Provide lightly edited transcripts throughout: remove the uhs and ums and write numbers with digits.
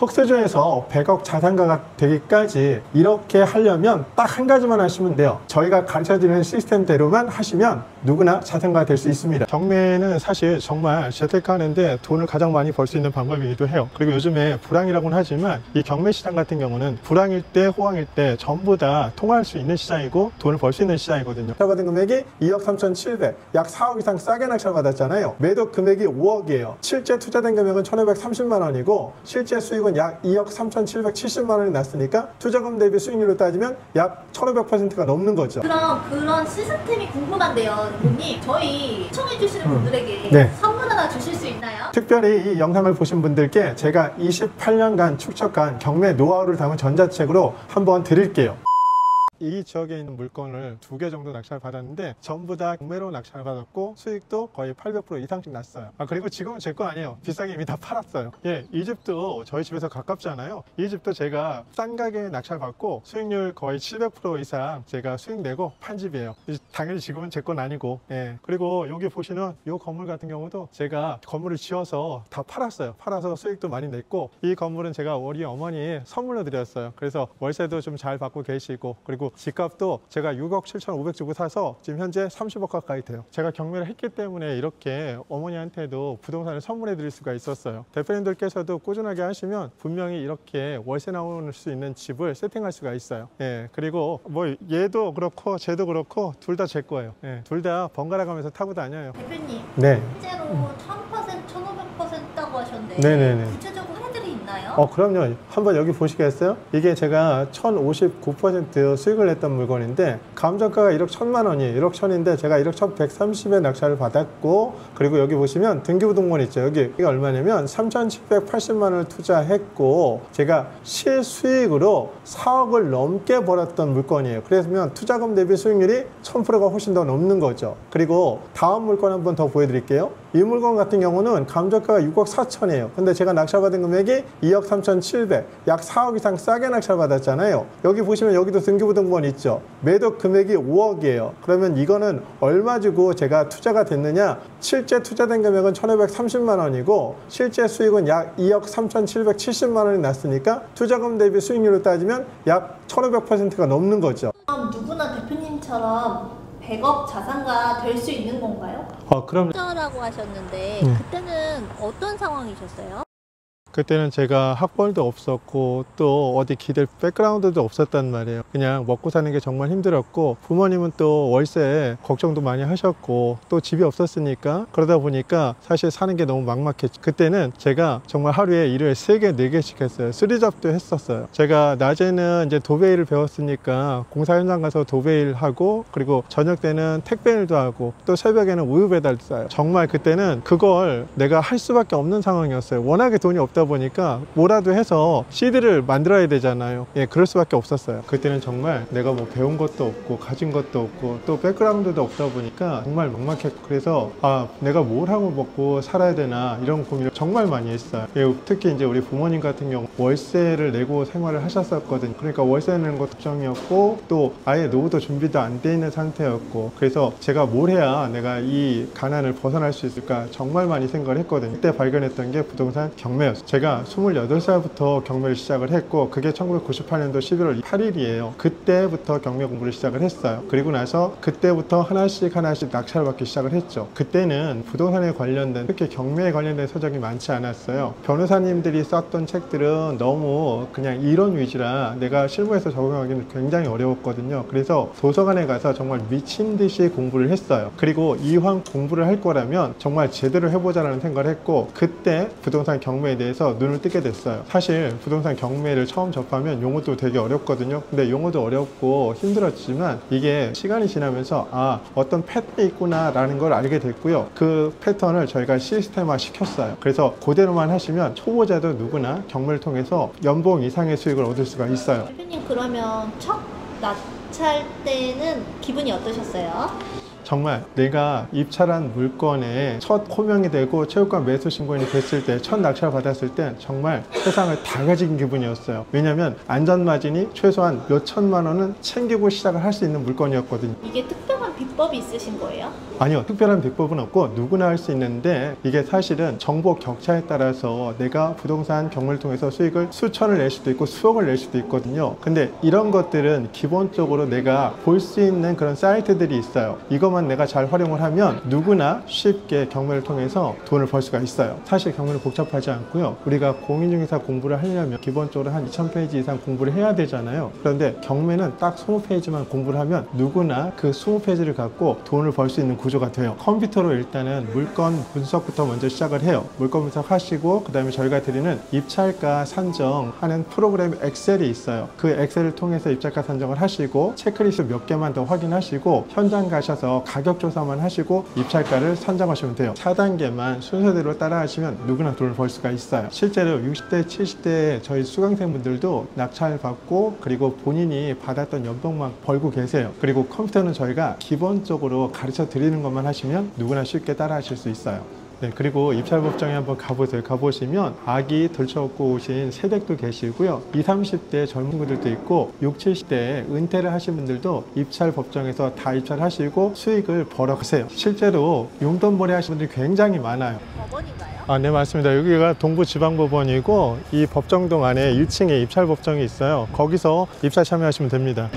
흑수저에서 100억 자산가가 되기까지 이렇게 하려면 딱 한 가지만 하시면 돼요. 저희가 가르쳐드리는 시스템대로만 하시면 누구나 자산가가 될 수 있습니다. 경매는 사실 정말 재테크하는데 돈을 가장 많이 벌 수 있는 방법이기도 해요. 그리고 요즘에 불황이라고는 하지만 이 경매 시장 같은 경우는 불황일 때 호황일 때 전부 다 통할 수 있는 시장이고 돈을 벌 수 있는 시장이거든요. 낙찰받은 금액이 2억 3,700, 약 4억 이상 싸게 낙찰받았잖아요. 매도 금액이 5억이에요. 실제 투자된 금액은 1,530만 원이고 실제 수익은 약 2억 3,770만 원이 났으니까 투자금 대비 수익률로 따지면 약 1,500%가 넘는 거죠. 그럼 그런 시스템이 궁금한데요, 대표님. 저희 시청해주시는 분들에게 선물 하나 주실 수 있나요? 특별히 이 영상을 보신 분들께 제가 28년간 축적한 경매 노하우를 담은 전자책으로 한번 드릴게요. 이 지역에 있는 물건을 2개 정도 낙찰 받았는데 전부 다 경매로 낙찰 받았고 수익도 거의 800% 이상씩 났어요. 그리고 지금은 제 거 아니에요. 비싸게 이미 다 팔았어요. 이 집도 저희 집에서 가깝잖아요. 이 집도 제가 싼 가격에 낙찰 받고 수익률 거의 700% 이상 제가 수익 내고 판 집이에요. 당연히 지금은 제 건 아니고. 그리고 여기 보시는 이 건물 같은 경우도 제가 건물을 지어서 다 팔았어요. 팔아서 수익도 많이 냈고 이 건물은 제가 우리 어머니 선물로 드렸어요. 그래서 월세도 좀 잘 받고 계시고 그리고 집값도 제가 6억 7,500 주고 사서 지금 현재 30억 가까이 돼요. 제가 경매를 했기 때문에 이렇게 어머니한테도 부동산을 선물해 드릴 수가 있었어요. 대표님들께서도 꾸준하게 하시면 분명히 이렇게 월세 나올 수 있는 집을 세팅할 수가 있어요. 그리고 뭐 얘도 그렇고 쟤도 그렇고 둘 다 제 거예요. 둘 다 번갈아 가면서 타고 다녀요. 대표님, 네. 실제로 1,000%, 1,500%라고 하셨는데 네네네. 구체적으로 해드리 있나요? 그럼요. 한번 여기 보시겠어요? 이게 제가 1,059% 수익을 냈던 물건인데 감정가가 1억 1,000만 원이에요. 1억 1,000인데 제가 1억 1,130에 낙찰을 받았고 그리고 여기 보시면 등기부등본 있죠. 여기 얼마냐면 3,780만 원을 투자했고 제가 실수익으로 4억을 넘게 벌었던 물건이에요. 그래서 투자금 대비 수익률이 1000%가 훨씬 더 넘는 거죠. 그리고 다음 물건 한번 더 보여드릴게요. 이 물건 같은 경우는 감정가가 6억 4천이에요. 근데 제가 낙찰받은 금액이 2억 3,700, 약 4억 이상 싸게 낙찰받았잖아요. 여기 보시면 여기도 등기부등본 있죠. 매도 금액이 5억이에요. 그러면 이거는 얼마 주고 제가 투자가 됐느냐? 실제 투자된 금액은 1,530만 원이고 실제 수익은 약 2억 3,770만 원이 났으니까 투자금 대비 수익률로 따지면 약 1,500%가 넘는 거죠. 그럼 누구나 대표님처럼 100억 자산가 될 수 있는 건가요? 그럼 라고 하셨는데 그때는 어떤 상황이셨어요? 그때는 제가 학벌도 없었고 또 어디 기댈 백그라운드도 없었단 말이에요. 그냥 먹고 사는 게 정말 힘들었고 부모님은 또 월세 걱정도 많이 하셨고 또 집이 없었으니까 그러다 보니까 사실 사는 게 너무 막막했죠. 그때는 제가 정말 하루에 일을 3개, 4개씩 했어요. 3잡도 했었어요. 제가 낮에는 이제 도배일을 배웠으니까 공사 현장 가서 도배일 하고 그리고 저녁 때는 택배일도 하고 또 새벽에는 우유 배달도 싸요. 정말 그때는 그걸 내가 할 수밖에 없는 상황이었어요. 워낙에 돈이 없다 보니까 뭐라도 해서 CD를 만들어야 되잖아요. 그럴 수밖에 없었어요. 그때는 정말 내가 뭐 배운 것도 없고 가진 것도 없고 또 백그라운드도 없다 보니까 정말 막막했고 그래서 내가 뭘 하고 먹고 살아야 되나 이런 고민을 정말 많이 했어요. 특히 이제 우리 부모님 같은 경우 월세를 내고 생활을 하셨었거든요. 그러니까 월세 내는 것도 걱정이었고 또 아예 노후도 준비도 안 돼 있는 상태였고 그래서 제가 뭘 해야 내가 이 가난을 벗어날 수 있을까 정말 많이 생각을 했거든요. 그때 발견했던 게 부동산 경매였어요. 제가 28살부터 경매를 시작을 했고 그게 1998년도 11월 8일이에요. 그때부터 경매 공부를 시작을 했어요. 그리고 나서 그때부터 하나씩 낙찰을 받기 시작을 했죠. 그때는 부동산에 관련된 특히 경매에 관련된 서적이 많지 않았어요. 변호사님들이 썼던 책들은 너무 그냥 이론 위주라 내가 실무에서 적용하기는 굉장히 어려웠거든요. 그래서 도서관에 가서 정말 미친 듯이 공부를 했어요. 그리고 이왕 공부를 할 거라면 정말 제대로 해보자라는 생각을 했고 그때 부동산 경매에 대해서 눈을 뜨게 됐어요. 사실 부동산 경매를 처음 접하면 용어도 되게 어렵거든요. 근데 용어도 어렵고 힘들었지만 이게 시간이 지나면서 어떤 패턴이 있구나 라는 걸 알게 됐고요. 그 패턴을 저희가 시스템화 시켰어요. 그래서 그대로만 하시면 초보자도 누구나 경매를 통해서 연봉 이상의 수익을 얻을 수가 있어요. 대표님 그러면 첫 낙찰 때는 기분이 어떠셨어요? 정말 내가 입찰한 물건에 첫 호명이 되고 체육관 매수 신고인이 됐을 때 첫 낙찰 받았을 때 정말 세상을 다 가진 기분이었어요. 왜냐면 안전마진이 최소한 몇 천만 원은 챙기고 시작을 할 수 있는 물건이었거든요. 이게 특별한 특별한 비법이 있으신 거예요? 아니요, 특별한 비법은 없고 누구나 할 수 있는데, 이게 사실은 정보 격차에 따라서 내가 부동산 경매를 통해서 수익을 수천을 낼 수도 있고 수억을 낼 수도 있거든요. 근데 이런 것들은 기본적으로 내가 볼 수 있는 그런 사이트들이 있어요. 이것만 내가 잘 활용을 하면 누구나 쉽게 경매를 통해서 돈을 벌 수가 있어요. 사실 경매는 복잡하지 않고요. 우리가 공인중개사 공부를 하려면 기본적으로 한 2000페이지 이상 공부를 해야 되잖아요. 그런데 경매는 딱 20페이지만 공부를 하면 누구나 그 20페이지를 갖고 돈을 벌 수 있는 구조가 돼요. 컴퓨터로 일단은 물건 분석부터 먼저 시작을 해요. 물건 분석하시고 그 다음에 저희가 드리는 입찰가 산정하는 프로그램 엑셀이 있어요. 그 엑셀을 통해서 입찰가 산정을 하시고 체크리스트 몇 개만 더 확인하시고 현장 가셔서 가격 조사만 하시고 입찰가를 산정하시면 돼요. 4단계만 순서대로 따라 하시면 누구나 돈을 벌 수가 있어요. 실제로 60대 70대 저희 수강생분들도 낙찰 받고 그리고 본인이 받았던 연봉만 벌고 계세요. 그리고 컴퓨터는 저희가 기본적으로 가르쳐 드리는 것만 하시면 누구나 쉽게 따라 하실 수 있어요. 네, 그리고 입찰법정에 한번 가보세요. 가보시면 아기 들쳐업고 오신 새댁도 계시고요. 20, 30대 젊은 분들도 있고 60, 70대 은퇴를 하신 분들도 입찰법정에서 다 입찰하시고 수익을 벌어가세요. 실제로 용돈벌이 하시는 분들이 굉장히 많아요. 법원인가요? 네, 맞습니다. 여기가 동부지방법원이고 이 법정동 안에 1층에 입찰법정이 있어요. 거기서 입찰 참여하시면 됩니다.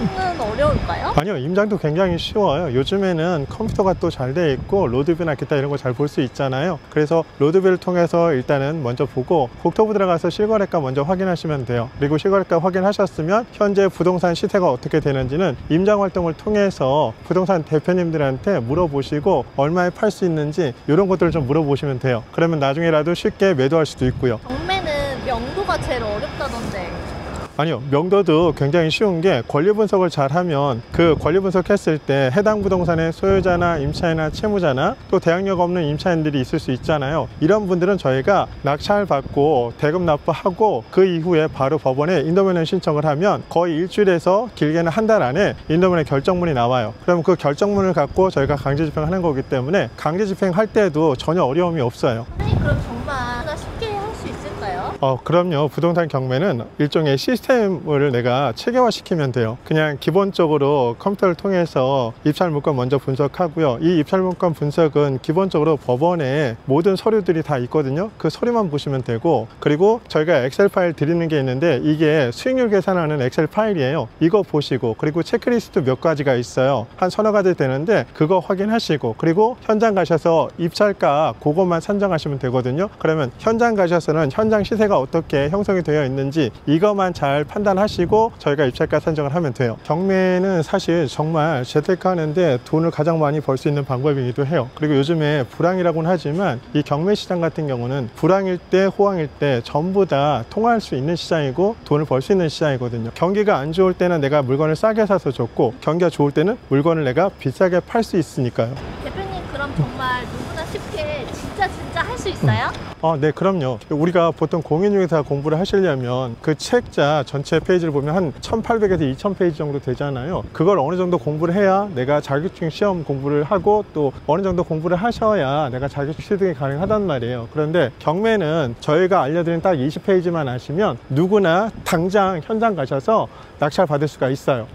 임장은 어려울까요? 아니요, 임장도 굉장히 쉬워요. 요즘에는 컴퓨터가 또 잘 돼 있고 로드뷰나 기타 이런 거 잘 볼 수 있잖아요. 그래서 로드뷰를 통해서 일단은 먼저 보고 국토부 들어가서 실거래가 먼저 확인하시면 돼요. 그리고 실거래가 확인하셨으면 현재 부동산 시세가 어떻게 되는지는 임장 활동을 통해서 부동산 대표님들한테 물어보시고 얼마에 팔 수 있는지 이런 것들을 좀 물어보시면 돼요. 그러면 나중에라도 쉽게 매도할 수도 있고요. 경매는 명도가 제일 어렵다던데. 아니요, 명도도 굉장히 쉬운 게 권리 분석을 잘하면 그 권리 분석했을 때 해당 부동산의 소유자나 임차인이나 채무자나 또 대항력 없는 임차인들이 있을 수 있잖아요. 이런 분들은 저희가 낙찰 받고 대금 납부하고 그 이후에 바로 법원에 인도면허 신청을 하면 거의 일주일에서 길게는 한 달 안에 인도면허 결정문이 나와요. 그럼 그 결정문을 갖고 저희가 강제 집행하는 거기 때문에 강제 집행할 때도 전혀 어려움이 없어요. 아니 그럼 정말 쉽게 할 수 있을까요? 그럼요. 부동산 경매는 일종의 시스템을 내가 체계화시키면 돼요. 그냥 기본적으로 컴퓨터를 통해서 입찰 물건 먼저 분석하고요. 이 입찰 물건 분석은 기본적으로 법원에 모든 서류들이 다 있거든요. 그 서류만 보시면 되고, 그리고 저희가 엑셀 파일 드리는 게 있는데 이게 수익률 계산하는 엑셀 파일이에요. 이거 보시고, 그리고 체크리스트 몇 가지가 있어요. 한 서너 가지 되는데 그거 확인하시고, 그리고 현장 가셔서 입찰가 그것만 산정하시면 되거든요. 그러면 현장 가셔서는 현장 시세가 어떻게 형성이 되어 있는지 이것만 잘 판단하시고 저희가 입찰가 산정을 하면 돼요. 경매는 사실 정말 재테크하는데 돈을 가장 많이 벌 수 있는 방법이기도 해요. 그리고 요즘에 불황이라고는 하지만 이 경매 시장 같은 경우는 불황일 때 호황일 때 전부 다 통할 수 있는 시장이고 돈을 벌 수 있는 시장이거든요. 경기가 안 좋을 때는 내가 물건을 싸게 사서 줬고 경기가 좋을 때는 물건을 내가 비싸게 팔 수 있으니까요. 대표님 그럼 정말 누구나 쉽게 진짜 할 수 있어요? 네, 그럼요. 우리가 보통 공인중개사 공부를 하시려면 그 책자 전체 페이지를 보면 한 1800에서 2000페이지 정도 되잖아요. 그걸 어느 정도 공부를 해야 내가 자격증 시험 공부를 하고 또 어느 정도 공부를 하셔야 내가 자격증 취득이 가능하단 말이에요. 그런데 경매는 저희가 알려드린 딱 20페이지만 아시면 누구나 당장 현장 가셔서 낙찰 받을 수가 있어요.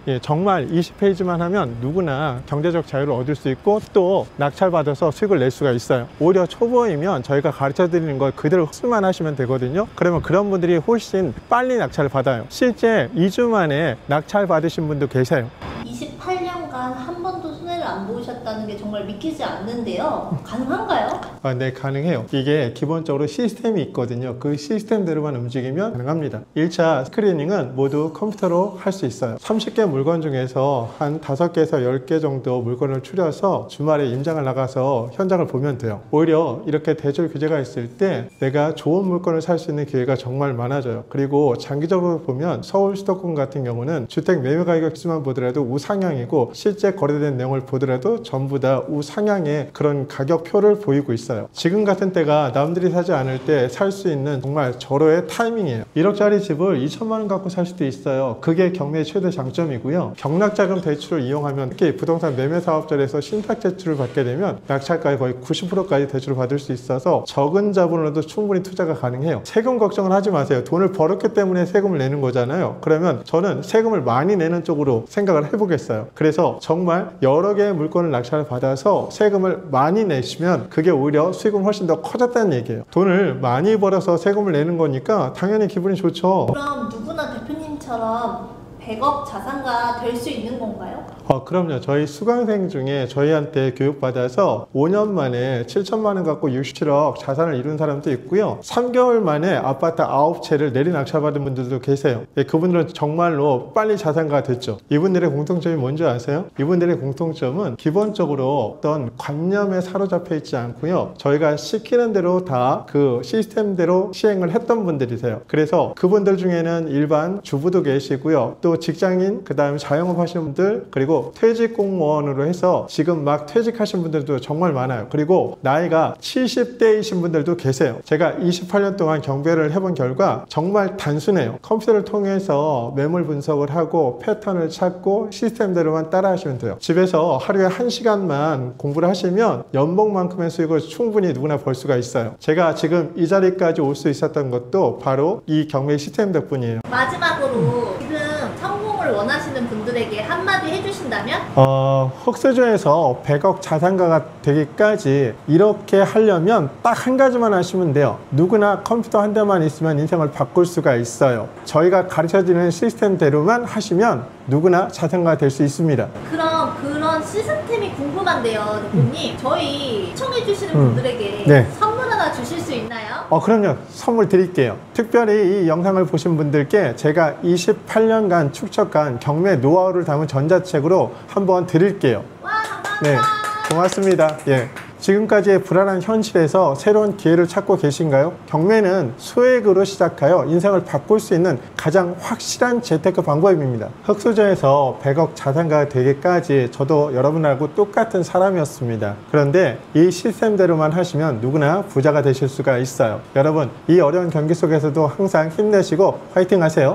예, 정말 20페이지만 하면 누구나 경제적 자유를 얻을 수 있고 또 낙찰받아서 수익을 낼 수가 있어요. 오히려 초보이면 저희가 가르쳐 드리는 걸 그대로 흡수만 하시면 되거든요. 그러면 그런 분들이 훨씬 빨리 낙찰을 받아요. 실제 2주 만에 낙찰 받으신 분도 계세요. 28년간 한 번도 손해를 안 보셨다는 게 정말 믿기지 않는데요. 가능한가요? 네, 가능해요. 이게 기본적으로 시스템이 있거든요. 그 시스템대로만 움직이면 가능합니다. 1차 스크리닝은 모두 컴퓨터로 할 수 있어요. 30개 물건 중에서 한 5개에서 10개 정도 물건을 추려서 주말에 임장을 나가서 현장을 보면 돼요. 오히려 이렇게 대출 규제가 있을 때 내가 좋은 물건을 살 수 있는 기회가 정말 많아져요. 그리고 장기적으로 보면 서울 수도권 같은 경우는 주택 매매 가격 수만 보더라도 우상향이고 실제 거래된 내용을 보더라도 전부 다 보다 우상향의 그런 가격표를 보이고 있어요. 지금 같은 때가 남들이 사지 않을 때 살 수 있는 정말 절호의 타이밍이에요. 1억짜리 집을 2천만 원 갖고 살 수도 있어요. 그게 경매의 최대 장점이고요. 경락자금 대출을 이용하면 특히 부동산 매매 사업자에서 신탁 대출을 받게 되면 낙찰가의 거의 90%까지 대출을 받을 수 있어서 적은 자본으로도 충분히 투자가 가능해요. 세금 걱정을 하지 마세요. 돈을 벌었기 때문에 세금을 내는 거잖아요. 그러면 저는 세금을 많이 내는 쪽으로 생각을 해보겠어요. 그래서 정말 여러 개의 물건을 낙찰을 받아서 세금을 많이 내시면 그게 오히려 수익은 훨씬 더 커졌다는 얘기예요. 돈을 많이 벌어서 세금을 내는 거니까 당연히 기분이 좋죠. 그럼 누구나 대표님처럼 100억 자산가 될 수 있는 건가요? 그럼요. 저희 수강생 중에 저희한테 교육받아서 5년 만에 7천만 원 갖고 67억 자산을 이룬 사람도 있고요. 3개월 만에 아파트 9채를 내리 낙찰받은 분들도 계세요. 그분들은 정말로 빨리 자산가가 됐죠. 이분들의 공통점이 뭔지 아세요? 이분들의 공통점은 기본적으로 어떤 관념에 사로잡혀 있지 않고요. 저희가 시키는 대로 다 그 시스템대로 시행을 했던 분들이세요. 그래서 그분들 중에는 일반 주부도 계시고요. 또 직장인, 그 다음에 자영업 하시는 분들, 그리고 퇴직 공무원으로 해서 지금 막 퇴직하신 분들도 정말 많아요. 그리고 나이가 70대이신 분들도 계세요. 제가 28년 동안 경배를 해본 결과 정말 단순해요. 컴퓨터를 통해서 매물 분석을 하고 패턴을 찾고 시스템대로만 따라 하시면 돼요. 집에서 하루에 1시간만 공부를 하시면 연봉만큼의 수익을 충분히 누구나 벌 수가 있어요. 제가 지금 이 자리까지 올 수 있었던 것도 바로 이 경매 시스템 덕분이에요. 마지막으로 지금 성공을 원하시는 분들에게 한마디 해주신다면? 흑수저에서 100억 자산가가 되기까지 이렇게 하려면 딱 한 가지만 하시면 돼요. 누구나 컴퓨터 한 대만 있으면 인생을 바꿀 수가 있어요. 저희가 가르쳐드리는 시스템대로만 하시면 누구나 자산가가 될 수 있습니다. 그럼 그런 시스템이 궁금한데요, 대표님. 저희 시청해주시는 분들에게 네. 선물 하나 주실 수 있나요? 그럼요. 선물 드릴게요. 특별히 이 영상을 보신 분들께 제가 28년간 축적한 경매 노하우를 담은 전자책으로 한번 드릴게요. 와, 감사합니다. 네, 고맙습니다. 예. 지금까지의 불안한 현실에서 새로운 기회를 찾고 계신가요? 경매는 소액으로 시작하여 인생을 바꿀 수 있는 가장 확실한 재테크 방법입니다. 흑수저에서 100억 자산가가 되기까지 저도 여러분하고 똑같은 사람이었습니다. 그런데 이 시스템대로만 하시면 누구나 부자가 되실 수가 있어요. 여러분, 이 어려운 경기 속에서도 항상 힘내시고 화이팅 하세요.